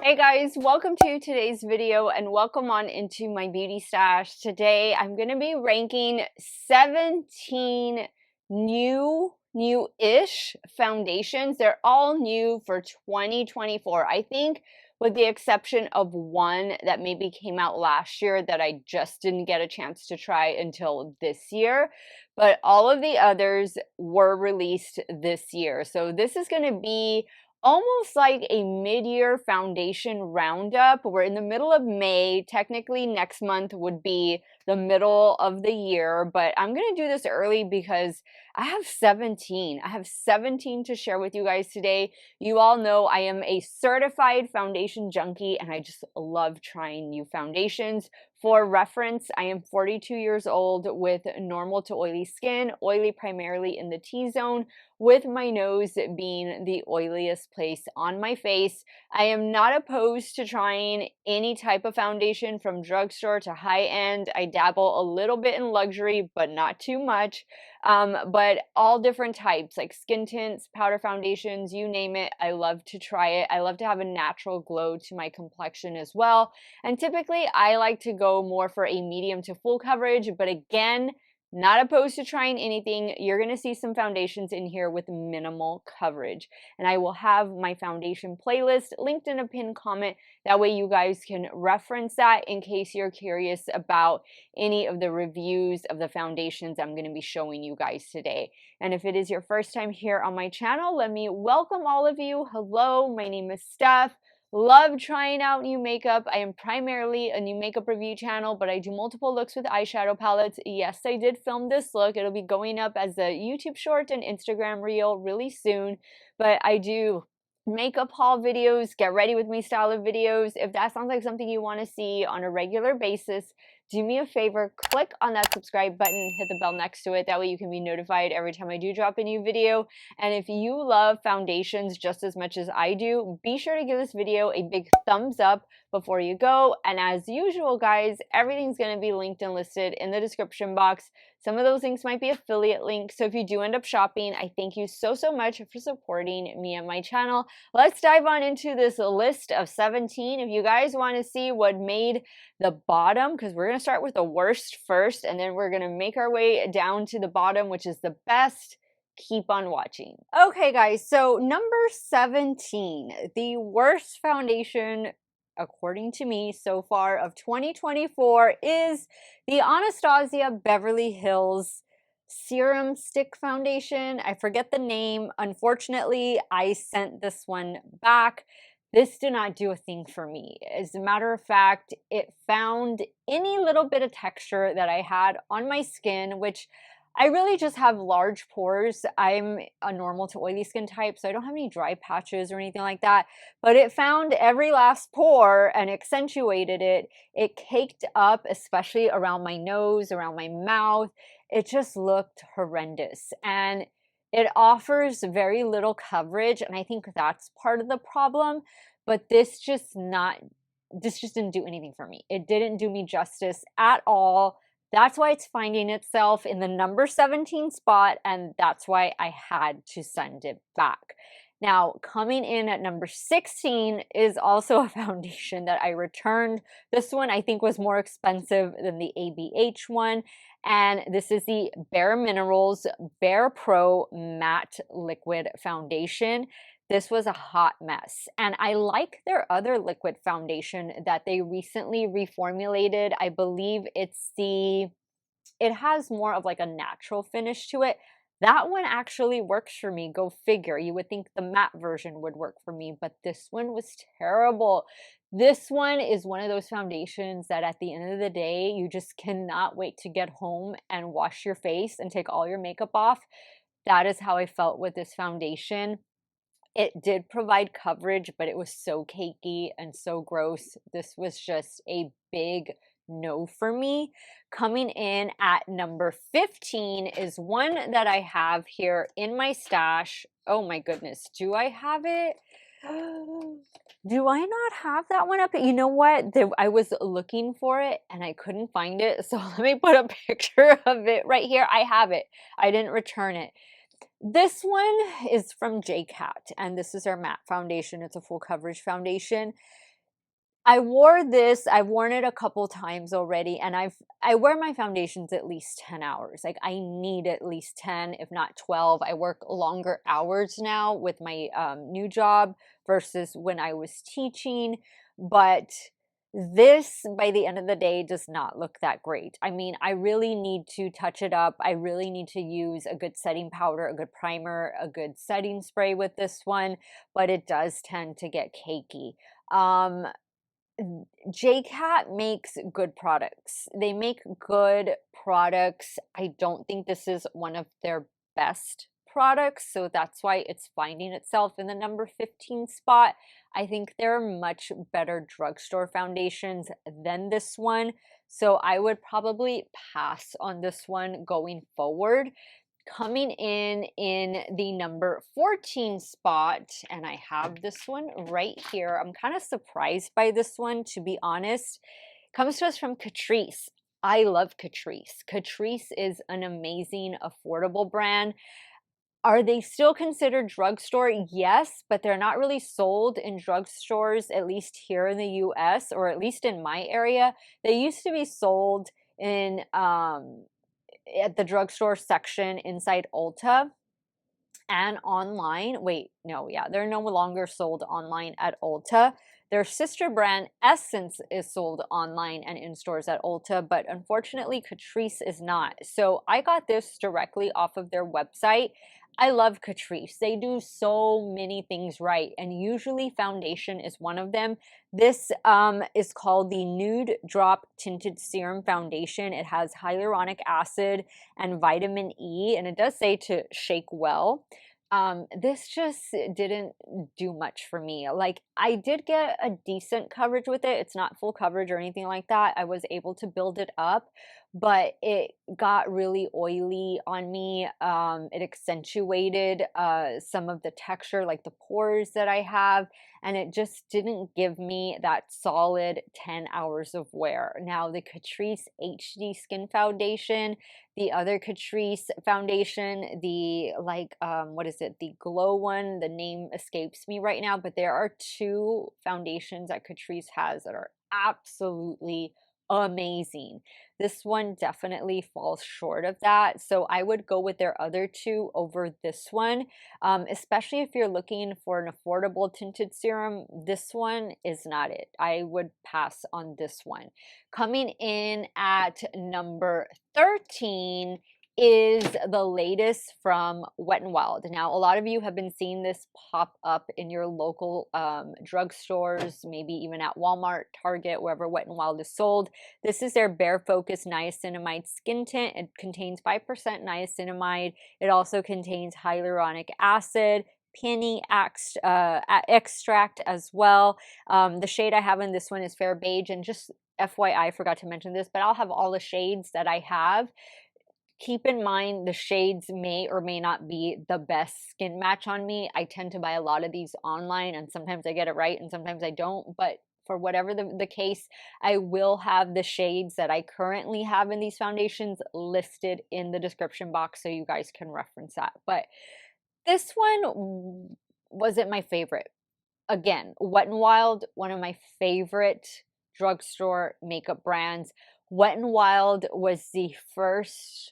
Hey guys, welcome to today's video and welcome on into my beauty stash. Today I'm going to be ranking 17 new-ish foundations. They're all new for 2024. I think with the exception of one that maybe came out last year that I just didn't get a chance to try until this year. But all of the others were released this year. So this is going to be almost like a mid-year foundation roundup. We're in the middle of May. Technically, next month would be the middle of the year, but I'm going to do this early because I have 17. I have 17 to share with you guys today. You all know I am a certified foundation junkie and I just love trying new foundations. For reference, I am 42 years old with normal to oily skin, oily primarily in the T-zone, with my nose being the oiliest place on my face. I am not opposed to trying any type of foundation from drugstore to high-end. I dabble a little bit in luxury, but not too much. But all different types, like skin tints, powder foundations, you name it. I love to try it. I love to have a natural glow to my complexion as well. And typically I like to go more for a medium to full coverage, but again, not opposed to trying anything. You're going to see some foundations in here with minimal coverage. And I will have my foundation playlist linked in a pinned comment. That way you guys can reference that in case you're curious about any of the reviews of the foundations I'm going to be showing you guys today. And if it is your first time here on my channel, let me welcome all of you. Hello, my name is Steff. Love trying out new makeup. I am primarily a new makeup review channel, but I do multiple looks with eyeshadow palettes. Yes, I did film this look. It'll be going up as a YouTube short and Instagram reel really soon, but I do makeup haul videos, get ready with me style of videos. If that sounds like something you want to see on a regular basis, do me a favor, click on that subscribe button, hit the bell next to it. That way you can be notified every time I do drop a new video. And if you love foundations just as much as I do, be sure to give this video a big thumbs up before you go. And as usual, guys, everything's going to be linked and listed in the description box. Some of those links might be affiliate links. So if you do end up shopping, I thank you so much for supporting me and my channel. Let's dive on into this list of 17. If you guys want to see what made the bottom, because we're going to start with the worst first, and then we're going to make our way down to the bottom, which is the best. Keep on watching. Okay, guys, so number 17, the worst foundation, according to me, so far of 2024 is the Anastasia Beverly Hills Serum Stick Foundation. I forget the name. Unfortunately, I sent this one back. This did not do a thing for me. As a matter of fact, it found any little bit of texture that I had on my skin, which I really just have large pores. I'm a normal to oily skin type, so I don't have any dry patches or anything like that. But it found every last pore and accentuated it. It caked up, especially around my nose, around my mouth. It just looked horrendous. And it offers very little coverage, and I think that's part of the problem. But this just didn't do anything for me. It didn't do me justice at all. That's why it's finding itself in the number 17 spot, and that's why I had to send it back. Now, coming in at number 16 is also a foundation that I returned. This one I think was more expensive than the ABH one, and this is the Bare Minerals Bare Pro Matte Liquid Foundation. This was a hot mess, and I like their other liquid foundation that they recently reformulated. I believe it has more of like a natural finish to it. That one actually works for me. Go figure. You would think the matte version would work for me, but this one was terrible. This one is one of those foundations that at the end of the day, you just cannot wait to get home and wash your face and take all your makeup off. That is how I felt with this foundation. It did provide coverage, but it was so cakey and so gross. This was just a big no for me. Coming in at number 15 is one that I have here in my stash. Oh my goodness, do I have it? Do I not have that one up? You know what? I was looking for it and I couldn't find it. So let me put a picture of it right here. I have it. I didn't return it. This one is from JCat, and this is our matte foundation. It's a full coverage foundation. I've worn it a couple times already, and I wear my foundations at least 10 hours. Like I need at least 10, if not 12. I work longer hours now with my new job versus when I was teaching, but this by the end of the day does not look that great. I mean, I really need to touch it up. I really need to use a good setting powder, a good primer, a good setting spray with this one, but it does tend to get cakey. Um, JCat makes good products. They make good products. I don't think this is one of their best products, so that's why it's finding itself in the number 15 spot. I think there are much better drugstore foundations than this one, so I would probably pass on this one going forward. Coming in the number 14 spot, and I have this one right here. I'm kind of surprised by this one, to be honest. Comes to us from Catrice. I love Catrice. Catrice is an amazing, affordable brand. Are they still considered drugstore? Yes, but they're not really sold in drugstores, at least here in the US, or at least in my area. They used to be sold in at the drugstore section inside Ulta and online. Wait, no, yeah, they're no longer sold online at Ulta. Their sister brand Essence is sold online and in stores at Ulta, but unfortunately Catrice is not. So I got this directly off of their website. I love Catrice. They do so many things right, and usually foundation is one of them. This is called the Nude Drop Tinted Serum Foundation. It has hyaluronic acid and vitamin E, and it does say to shake well. This just didn't do much for me. Like, I did get a decent coverage with it. It's not full coverage or anything like that. I was able to build it up, but it got really oily on me. It accentuated some of the texture, like the pores that I have, and it just didn't give me that solid 10 hours of wear. Now, the Catrice HD Skin Foundation, the other Catrice foundation, the what is it? The glow one, the name escapes me right now, but there are two foundations that Catrice has that are absolutely amazing. This one definitely falls short of that. So I would go with their other two over this one, especially if you're looking for an affordable tinted serum. This one is not it. I would pass on this one. Coming in at number 13 is the latest from Wet n Wild. Now, a lot of you have been seeing this pop up in your local drugstores, maybe even at Walmart, Target, wherever Wet n Wild is sold. This is their Bare Focus Niacinamide Skin Tint. It contains 5% niacinamide. It also contains hyaluronic acid, peony extract as well. The shade I have in this one is Fair Beige, and just FYI, I forgot to mention this, but I'll have all the shades that I have. Keep in mind the shades may or may not be the best skin match on me. I tend to buy a lot of these online, and sometimes I get it right and sometimes I don't, but for whatever the case, I will have the shades that I currently have in these foundations listed in the description box so you guys can reference that. But this one wasn't my favorite. Again, Wet n Wild, one of my favorite drugstore makeup brands. Wet n Wild was the first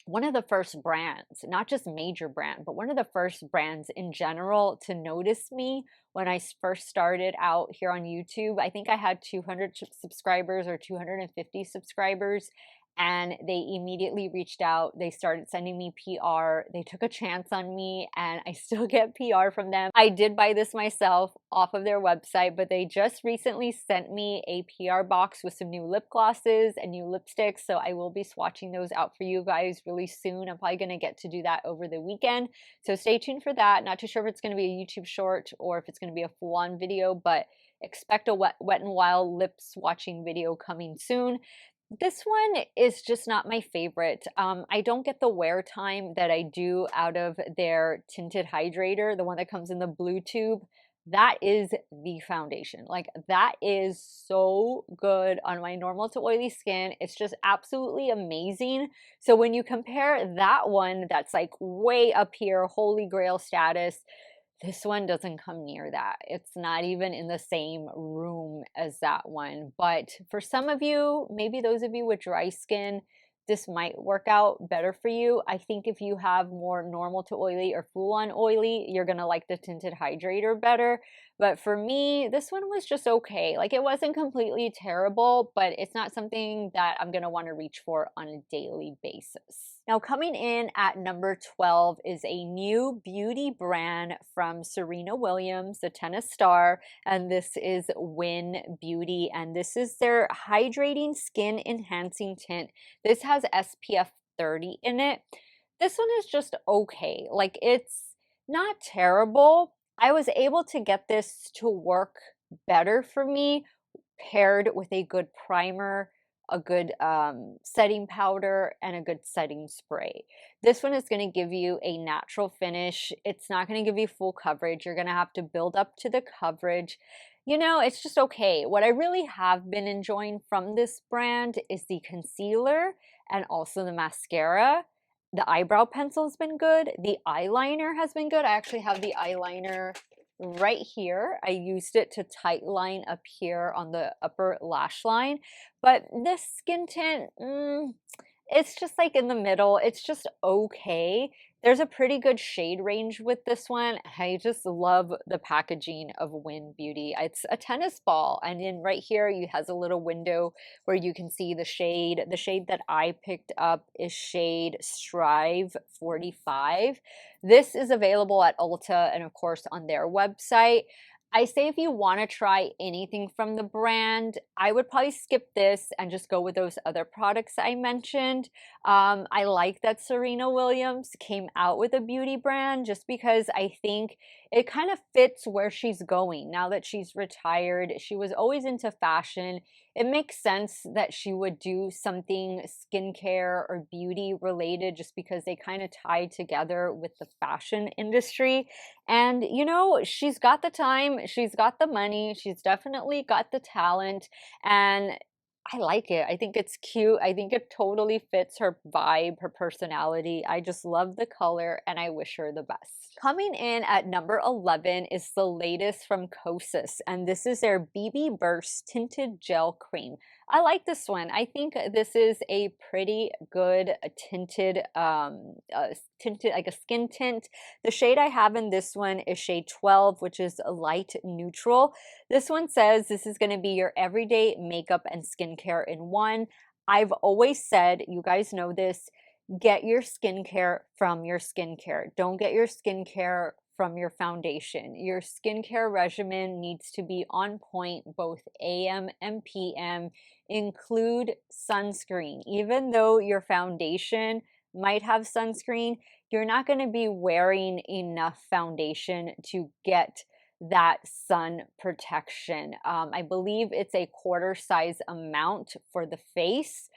one of the first brands, not just major brand, but one of the first brands in general to notice me when I first started out here on YouTube. I think I had 200 subscribers or 250 subscribers, and they immediately reached out. They started sending me PR. They took a chance on me, and I still get PR from them. I did buy this myself off of their website, but they just recently sent me a PR box with some new lip glosses and new lipsticks, so I will be swatching those out for you guys really soon. I'm probably going to get to do that over the weekend, so stay tuned for that. Not too sure if it's going to be a YouTube short or if it's going to be a full-on video, but expect a Wet n Wild lip swatching video coming soon. This one is just not my favorite. I don't get the wear time that I do out of their tinted hydrator, the one that comes in the blue tube. That is the foundation. Like, that is so good on my normal to oily skin. It's just absolutely amazing. So when you compare that one that's like way up here, holy grail status, This one doesn't come near that. It's not even in the same room as that one. But for some of you, maybe those of you with dry skin, this might work out better for you. I think if you have more normal to oily or full on oily, you're going to like the tinted hydrator better. But for me, this one was just okay. Like it wasn't completely terrible, but it's not something that I'm going to want to reach for on a daily basis. Now, coming in at number 12 is a new beauty brand from Serena Williams, the tennis star, and this is Win Beauty, and this is their hydrating skin enhancing tint. This has SPF 30 in it. This one is just okay. Like it's not terrible. I was able to get this to work better for me paired with a good primer, a good setting powder, and a good setting spray. This one is going to give you a natural finish. It's not going to give you full coverage. You're going to have to build up to the coverage. You know, it's just okay. What I really have been enjoying from this brand is the concealer and also the mascara. The eyebrow pencil has been good. The eyeliner has been good. I actually have the eyeliner right here. I used it to tight line up here on the upper lash line. But this skin tint, it's just like in the middle. It's just okay. There's a pretty good shade range with this one. I just love the packaging of Win Beauty. It's a tennis ball, and then right here you has a little window where you can see the shade. The shade that I picked up is shade Strive 45. This is available at Ulta and of course on their website. I say if you want to try anything from the brand, I would probably skip this and just go with those other products I mentioned. I like that Serena Williams came out with a beauty brand just because I think it kind of fits where she's going now that she's retired. She was always into fashion. It makes sense that she would do something skincare or beauty related just because they kind of tie together with the fashion industry. And, you know, she's got the time, she's got the money, she's definitely got the talent, and I like it. I think it's cute. I think it totally fits her vibe, her personality. I just love the color and I wish her the best. Coming in at number 11 is the latest from Kosas, and this is their BB Burst Tinted Gel Cream. I like this one. I think this is a pretty good tinted like a skin tint. The shade I have in this one is shade 12, which is a light neutral. This one says this is going to be your everyday makeup and skincare in one. I've always said, you guys know this, get your skincare from your skincare. Don't get your skincare from your foundation. Your skincare regimen needs to be on point both AM and PM. Include sunscreen. Even though your foundation might have sunscreen, you're not going to be wearing enough foundation to get that sun protection. I believe it's a quarter size amount for the face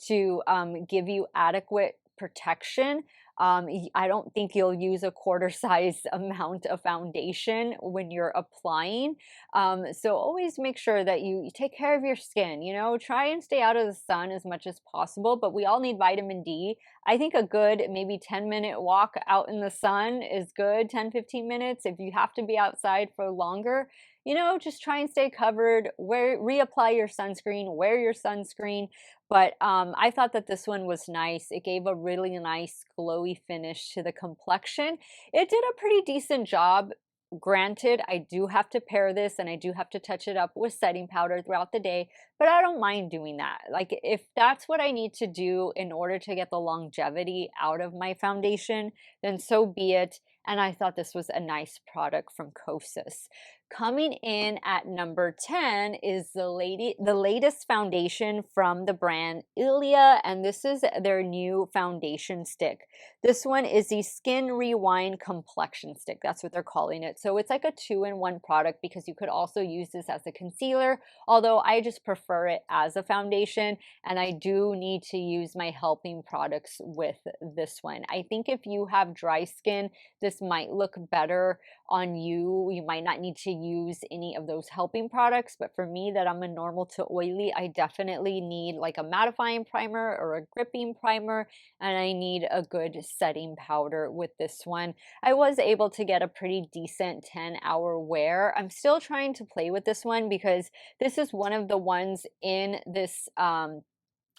to give you adequate protection. I don't think you'll use a quarter size amount of foundation when you're applying. So always make sure that you take care of your skin, you know, try and stay out of the sun as much as possible, but we all need vitamin D. I think a good maybe 10-minute walk out in the sun is good, 10-15 minutes. If you have to be outside for longer, you know, just try and stay covered, reapply your sunscreen, wear your sunscreen. But I thought that this one was nice. It gave a really nice glowy finish to the complexion. It did a pretty decent job. Granted, I do have to pair this and I do have to touch it up with setting powder throughout the day, but I don't mind doing that. Like if that's what I need to do in order to get the longevity out of my foundation, then so be it. And I thought this was a nice product from Kosas. Coming in at number 10 is the latest foundation from the brand Ilia, and this is their new foundation stick. This one is the Skin Rewind Complexion Stick. That's what they're calling it. So it's like a 2-in-1 product because you could also use this as a concealer, although I just prefer it as a foundation, and I do need to use my helping products with this one. I think if you have dry skin, this might look better on you. You might not need to use any of those helping products, but for me that I'm a normal to oily, I definitely need like a mattifying primer or a gripping primer, and I need a good setting powder with this one. I was able to get a pretty decent 10-hour wear. I'm still trying to play with this one because this is one of the ones in this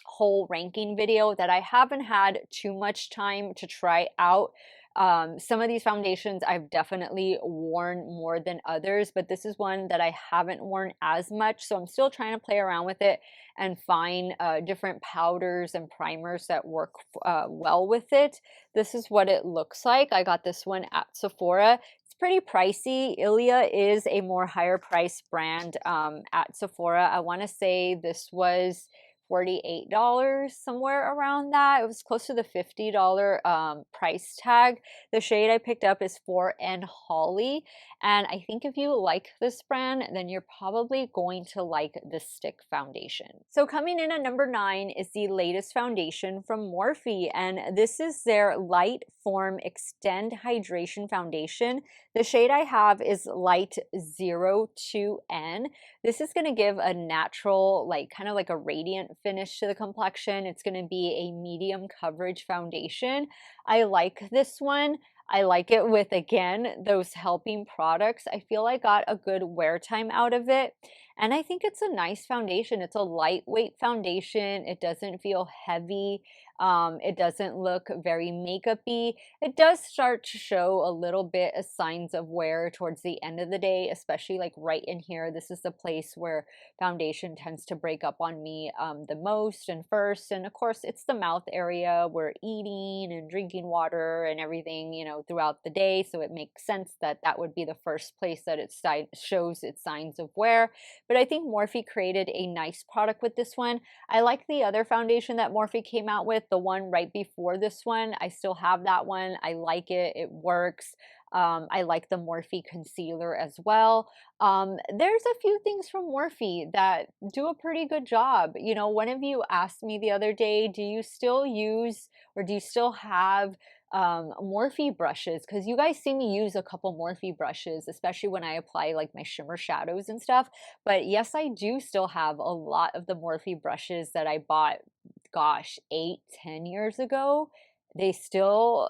whole ranking video that I haven't had too much time to try out. Some of these foundations I've definitely worn more than others, but this is one that I haven't worn as much. So I'm still trying to play around with it and find different powders and primers that work well with it. This is what it looks like. I got this one at Sephora. It's pretty pricey. Ilia is a more higher price brand at Sephora. I want to say this was $48, somewhere around that. It was close to the $50 price tag. The shade I picked up is 4N Holly, and I think if you like this brand, then you're probably going to like the stick foundation. So coming in at number 9 is the latest foundation from Morphe, and this is their Light Form Extend Hydration Foundation. The shade I have is Light 02N. This is going to give a natural, like kind of like a radiant finish to the complexion. It's going to be a medium coverage foundation. I like this one. I like it with, again, those helping products. I feel I got a good wear time out of it. And I think it's a nice foundation. It's a lightweight foundation. It doesn't feel heavy. It doesn't look very makeup-y. It does start to show a little bit of signs of wear towards the end of the day, especially like right in here. This is the place where foundation tends to break up on me the most and first. And of course, it's the mouth area. We're eating and drinking water and everything, you know, throughout the day. So it makes sense that that would be the first place that it shows its signs of wear. But I think Morphe created a nice product with this one. I like the other foundation that Morphe came out with, the one right before this one. I still have that one. I like it. It works. I like the Morphe concealer as well. There's a few things from Morphe that do a pretty good job. You know, one of you asked me the other day, do you still use or do you still have Morphe brushes? Because you guys see me use a couple Morphe brushes, especially when I apply like my shimmer shadows and stuff. But yes, I do still have a lot of the Morphe brushes that I bought, gosh, 8, 10 years ago. They're still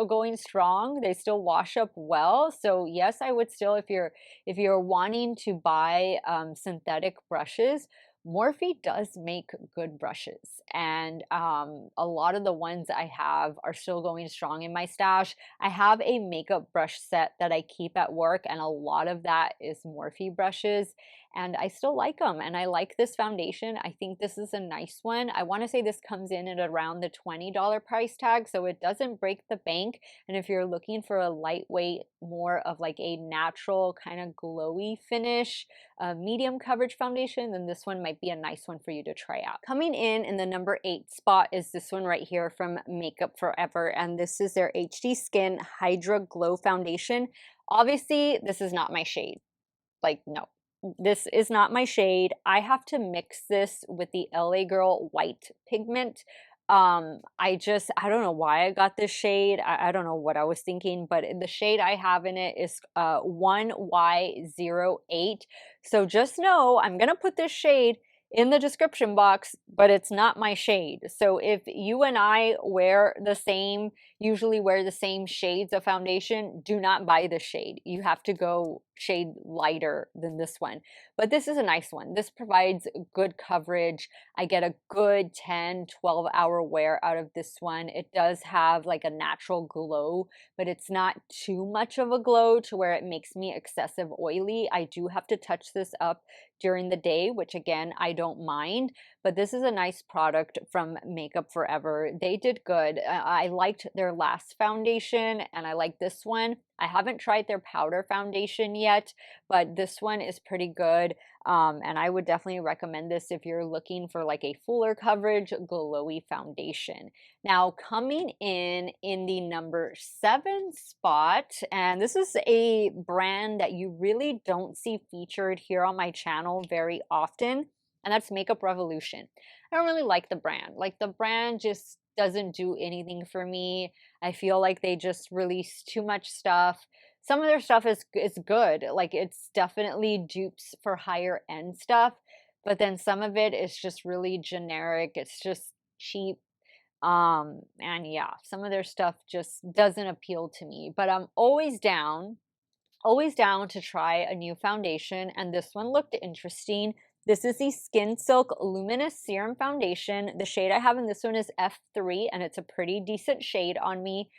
going strong. They still wash up well. So yes, I would still, if you're wanting to buy synthetic brushes, Morphe does make good brushes, and a lot of the ones I have are still going strong in my stash. I have a makeup brush set that I keep at work, and a lot of that is Morphe brushes, and I still like them. And I like this foundation. I think this is a nice one. I want to say this comes in at around the $20 price tag, so it doesn't break the bank. And if you're looking for a lightweight, more of like a natural kind of glowy finish, medium coverage foundation, then this one might be a nice one for you to try out. Coming in the number 8 spot is this one right here from Makeup Forever, and this is their HD Skin Hydra Glow Foundation. Obviously, this is not my shade. Like, no, this is not my shade. I have to mix this with the LA Girl white pigment. I don't know why I got this shade. I don't know what I was thinking, but the shade I have in it is 1Y08. So just know I'm gonna put this shade in the description box, but it's not my shade. So if you and I usually wear the same shades of foundation, do not buy this shade. You have to go shade lighter than this one. But this is a nice one. This provides good coverage. I get a good 10, 12-hour wear out of this one. It does have like a natural glow, but it's not too much of a glow to where it makes me excessive oily. I do have to touch this up during the day, which again, I don't mind, but this is a nice product from Makeup Forever. They did good. I liked their last foundation and I like this one. I haven't tried their powder foundation yet, but this one is pretty good. And I would definitely recommend this if you're looking for like a fuller coverage, glowy foundation. Now, coming in the number 7 spot, and this is a brand that you really don't see featured here on my channel very often, and that's Makeup Revolution. I don't really like the brand. Like, the brand just doesn't do anything for me. I feel like they just release too much stuff. some of their stuff is good. Like it's definitely dupes for higher end stuff, but then some of it is just really generic. It's just cheap. And yeah, some of their stuff just doesn't appeal to me, but I'm always down to try a new foundation, and this one looked interesting. This is the Skin Silk Luminous Serum Foundation. The shade I have in this one is F3, and it's a pretty decent shade on me.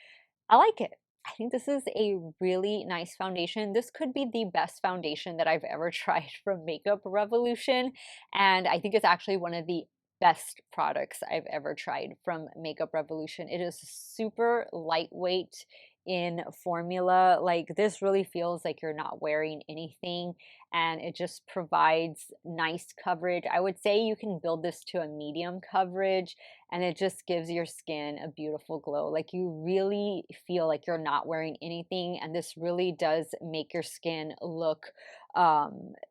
I like it. I think this is a really nice foundation. This could be the best foundation that I've ever tried from Makeup Revolution, and I think it's actually one of the best products I've ever tried from Makeup Revolution. It is super lightweight in formula. Like this really feels like you're not wearing anything, and it just provides nice coverage. I would say you can build this to a medium coverage, and it just gives your skin a beautiful glow. Like you really feel like you're not wearing anything, and this really does make your skin look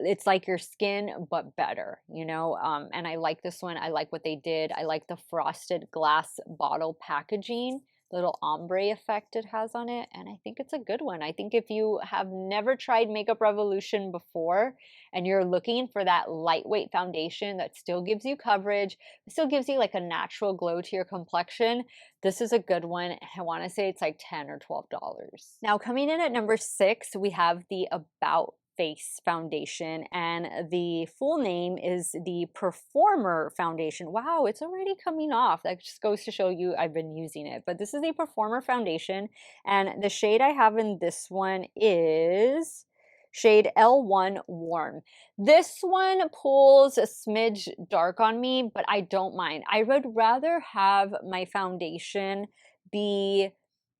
it's like your skin but better, you know. And I like this one. I like what they did. I like the frosted glass bottle packaging, little ombre effect it has on it, and I think it's a good one. I think if you have never tried Makeup Revolution before and you're looking for that lightweight foundation that still gives you coverage, still gives you like a natural glow to your complexion, this is a good one. I want to say it's like $10 or $12. Now, coming in at number 6, we have the About Face foundation, and the full name is the Performer foundation. Wow, it's already coming off. That just goes to show you I've been using it. But this is the Performer foundation, and the shade I have in this one is shade L1 Warm. This one pulls a smidge dark on me, but I don't mind. I would rather have my foundation be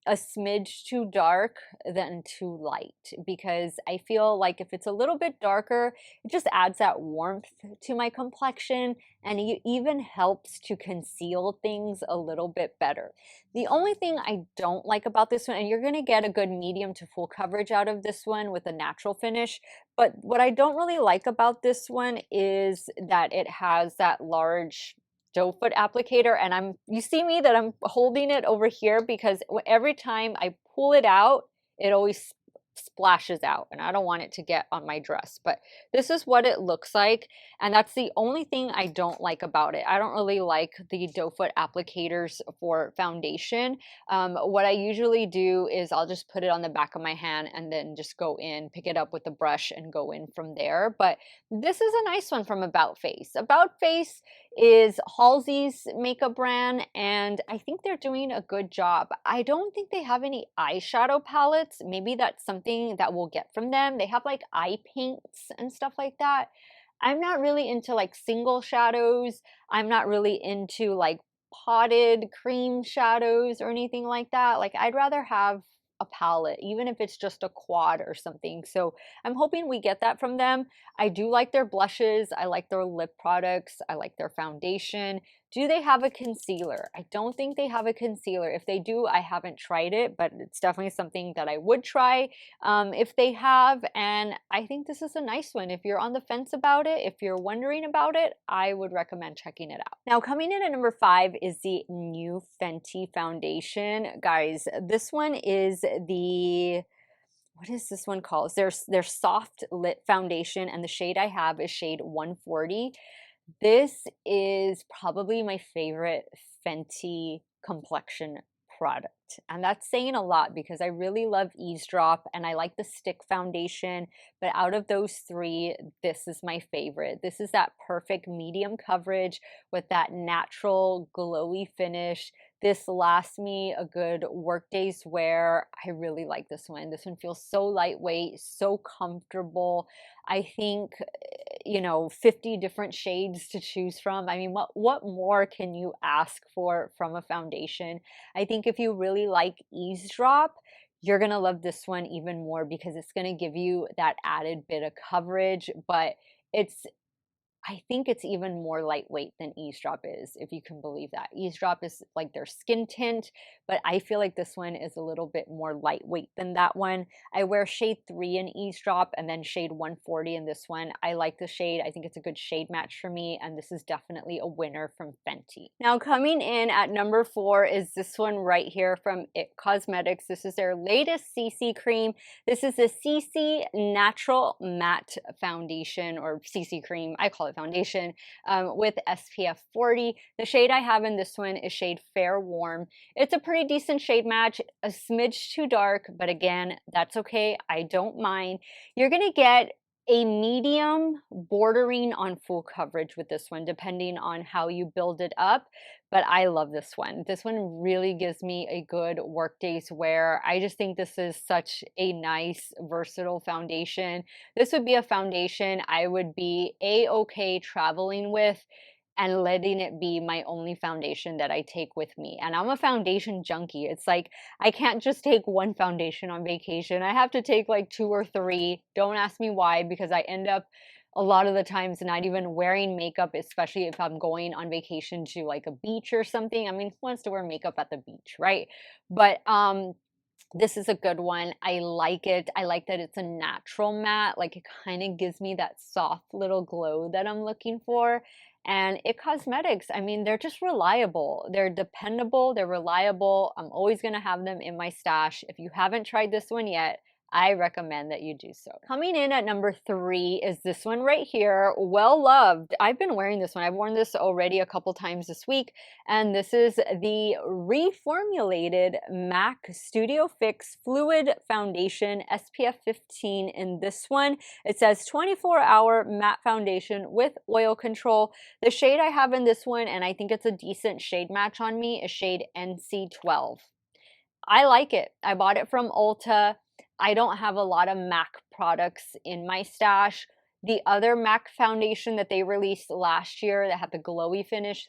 a smidge too dark than too light, because I feel like if it's a little bit darker, it just adds that warmth to my complexion, and it even helps to conceal things a little bit better. The only thing I don't like about this one, and you're going to get a good medium to full coverage out of this one with a natural finish, but what I don't really like about this one is that it has that large doe foot applicator, and you see me that I'm holding it over here because every time I pull it out, it always splashes out, and I don't want it to get on my dress. But this is what it looks like, and that's the only thing I don't like about it. I don't really like the doe foot applicators for foundation. What I usually do is I'll just put it on the back of my hand and then just go in, pick it up with a brush and go in from there. But this is a nice one from About Face. About Face is Halsey's makeup brand, and I think they're doing a good job. I don't think they have any eyeshadow palettes. Maybe that's something that we'll get from them. They have like eye paints and stuff like that. I'm not really into like single shadows. I'm not really into like potted cream shadows or anything like that. Like I'd rather have a palette, even if it's just a quad or something. So I'm hoping we get that from them. I do like their blushes. I like their lip products. I like their foundation. Do they have a concealer? I don't think they have a concealer. If they do, I haven't tried it, but it's definitely something that I would try if they have. And I think this is a nice one. If you're on the fence about it, if you're wondering about it, I would recommend checking it out. Now, coming in at number 5 is the new Fenty foundation. Guys, this one is the what is this one called? Their soft lit foundation, and the shade I have is shade 140. This is probably my favorite Fenty complexion product. And that's saying a lot because I really love Eavesdrop and I like the stick foundation. But out of those 3, this is my favorite. This is that perfect medium coverage with that natural glowy finish. This lasts me a good workday's wear. I really like this one. This one feels so lightweight, so comfortable. I think, you know, 50 different shades to choose from. I mean, what more can you ask for from a foundation? I think if you really like Eavesdrop, you're going to love this one even more because it's going to give you that added bit of coverage, but it's I think it's even more lightweight than Eavesdrop is, if you can believe that. Eavesdrop is like their skin tint, but I feel like this one is a little bit more lightweight than that one. I wear shade 3 in Eavesdrop and then shade 140 in this one. I like the shade. I think it's a good shade match for me, and this is definitely a winner from Fenty. Now, coming in at number 4 is this one right here from IT Cosmetics. This is their latest CC cream. This is a CC Natural Matte Foundation, or CC cream. I call it foundation, with SPF 40. The shade I have in this one is shade Fair Warm. It's a pretty decent shade match, a smidge too dark, but again, that's okay. I don't mind. You're gonna get a medium bordering on full coverage with this one, depending on how you build it up. But I love this one. This one really gives me a good workday's wear. I just think this is such a nice, versatile foundation. This would be a foundation I would be a-okay traveling with and letting it be my only foundation that I take with me. And I'm a foundation junkie. It's like I can't just take one foundation on vacation. I have to take like 2 or 3. Don't ask me why, because I end up a lot of the times not even wearing makeup, especially if I'm going on vacation to like a beach or something. I mean, who wants to wear makeup at the beach, right? But this is a good one. I like it. I like that it's a natural matte. Like, it kind of gives me that soft little glow that I'm looking for. And IT Cosmetics, I mean, they're just reliable. They're dependable. They're reliable. I'm always going to have them in my stash. If you haven't tried this one yet, I recommend that you do so. Coming in at number 3 is this one right here, Well Loved. I've been wearing this one. I've worn this already a couple times this week, and this is the reformulated MAC Studio Fix Fluid Foundation SPF 15 in this one. It says 24-hour matte foundation with oil control. The shade I have in this one, and I think it's a decent shade match on me, is shade NC12. I like it. I bought it from Ulta. I don't have a lot of MAC products in my stash. The other MAC foundation that they released last year that had the glowy finish,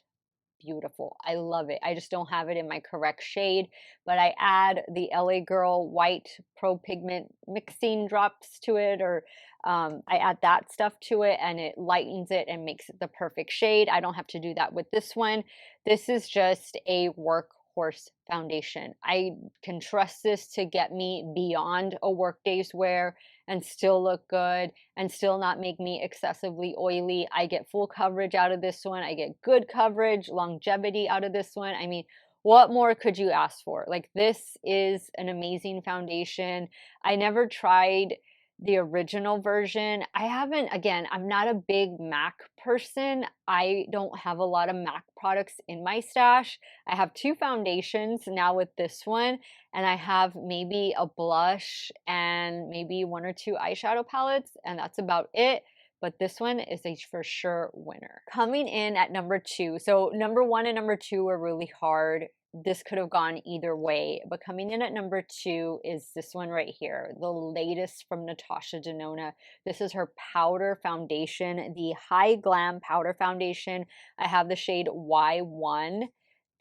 beautiful. I love it. I just don't have it in my correct shade, but I add the LA Girl White Pro Pigment mixing drops to it, or I add that stuff to it, and it lightens it and makes it the perfect shade. I don't have to do that with this one. This is just a workhorse foundation. I can trust this to get me beyond a workday's wear and still look good and still not make me excessively oily. I get full coverage out of this one. I get good coverage, longevity out of this one. I mean, what more could you ask for? Like, this is an amazing foundation. I never tried the original version. I haven't, again, I'm not a big MAC person. I don't have a lot of MAC products in my stash. I have 2 foundations now with this one, and I have maybe a blush and maybe 1 or 2 eyeshadow palettes, and that's about it. But this one is a for sure winner. Coming in at number 2. So number 1 and number 2 were really hard. This could have gone either way, but coming in at number 2 is this one right here, the latest from Natasha Denona. This is her powder foundation, the High Glam Powder Foundation. I have the shade Y1.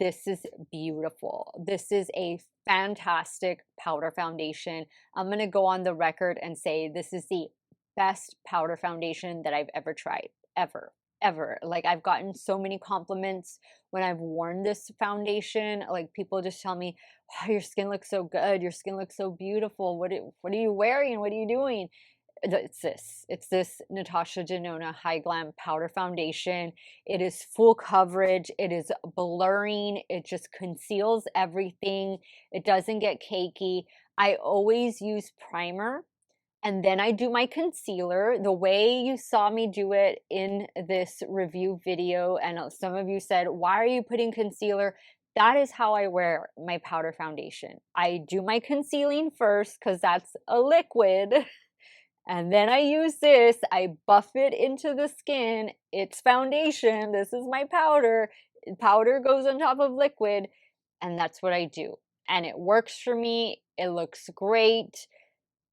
This is beautiful. This is a fantastic powder foundation. I'm going to go on the record and say this is the best powder foundation that I've ever tried, ever. Like, I've gotten so many compliments when I've worn this foundation. Like, people just tell me, wow, your skin looks so good, your skin looks so beautiful, what are you wearing, what are you doing? It's this Natasha Denona High Glam Powder Foundation. It is full coverage, it is blurring, it just conceals everything, it doesn't get cakey. I always use primer, and then I do my concealer the way you saw me do it in this review video. And some of you said, why are you putting concealer? That is how I wear my powder foundation. I do my concealing first because that's a liquid. And then I use this, I buff it into the skin. It's foundation. This is my powder. Powder goes on top of liquid. And that's what I do. And it works for me. It looks great.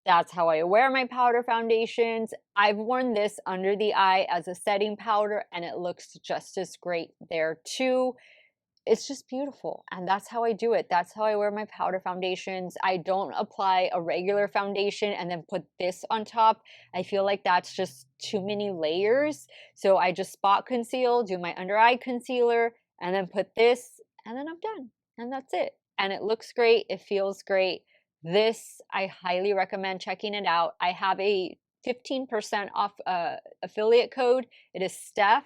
That's how I wear my powder foundations. I've worn this under the eye as a setting powder, and it looks just as great there too. it's just beautiful. And that's how I do it. That's how I wear my powder foundations. I don't apply a regular foundation and then put this on top. I feel like that's just too many layers. So I just spot conceal, do my under eye concealer, and then put this, and then I'm done. And that's it. And it looks great. It feels great. This, I highly recommend checking it out. I have a 15% off affiliate code. It is Steff,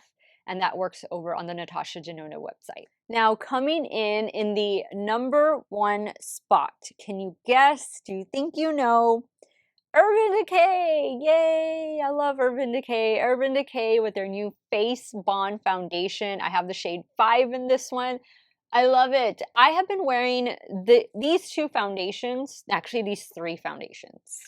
and that works over on the Natasha Denona website. Now, coming in the number 1 spot, can you guess? Do you think you know? Urban Decay! Yay! I love Urban Decay. Urban Decay with their new Face Bond Foundation. I have the shade 5 in this one. I love it. I have been wearing these 2 foundations, actually these 3 foundations,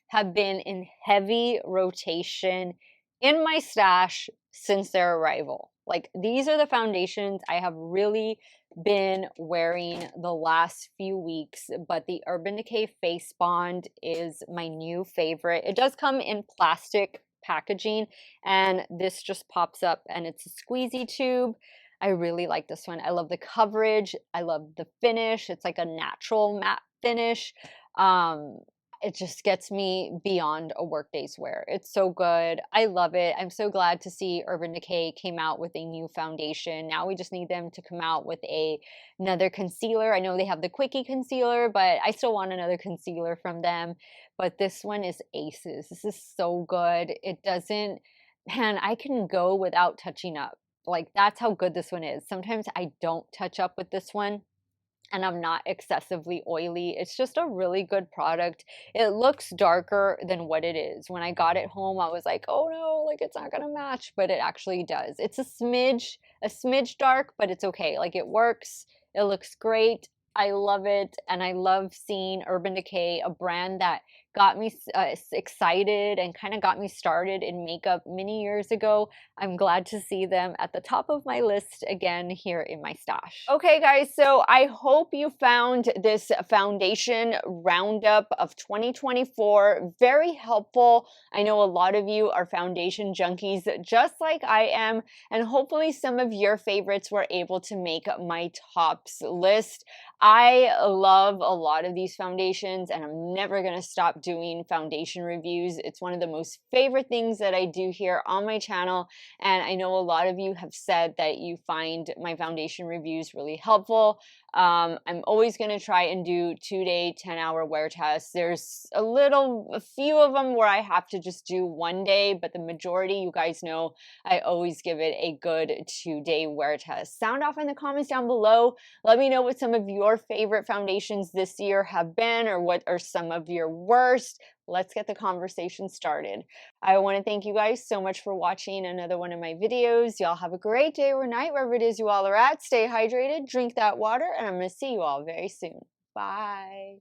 have been in heavy rotation in my stash since their arrival. Like, these are the foundations I have really been wearing the last few weeks, but the Urban Decay Face Bond is my new favorite. It does come in plastic packaging, and this just pops up, and it's a squeezy tube. I really like this one. I love the coverage. I love the finish. It's like a natural matte finish. It just gets me beyond a workday's wear. It's so good. I love it. I'm so glad to see Urban Decay came out with a new foundation. Now we just need them to come out with another concealer. I know they have the Quickie concealer, but I still want another concealer from them. But this one is aces. This is so good. It doesn't, man, I can go without touching up. Like, that's how good this one is. Sometimes I don't touch up with this one, and I'm not excessively oily. It's just a really good product. It looks darker than what it is. When I got it home, I was like, oh no, like it's not gonna match, but it actually does. It's a smidge dark, but it's okay. Like, it works. It looks great. I love it. And I love seeing Urban Decay, a brand that got me excited and kind of got me started in makeup many years ago. I'm glad to see them at the top of my list again here in my stash. Okay, guys, so I hope you found this foundation roundup of 2024 very helpful. I know a lot of you are foundation junkies just like I am, and hopefully some of your favorites were able to make my tops list. I love a lot of these foundations, and I'm never going to stop doing foundation reviews. It's one of the most favorite things that I do here on my channel, and I know a lot of you have said that you find my foundation reviews really helpful. I'm always going to try and do 2-day, 10-hour wear tests. There's a few of them where I have to just do 1 day, but the majority, you guys know, I always give it a good 2-day wear test. Sound off in the comments down below. Let me know what some of your favorite foundations this year have been, or what are some of your worst. Let's get the conversation started. I want to thank you guys so much for watching another one of my videos. Y'all have a great day or night wherever it is you all are at. Stay hydrated, drink that water, and I'm going to see you all very soon. Bye.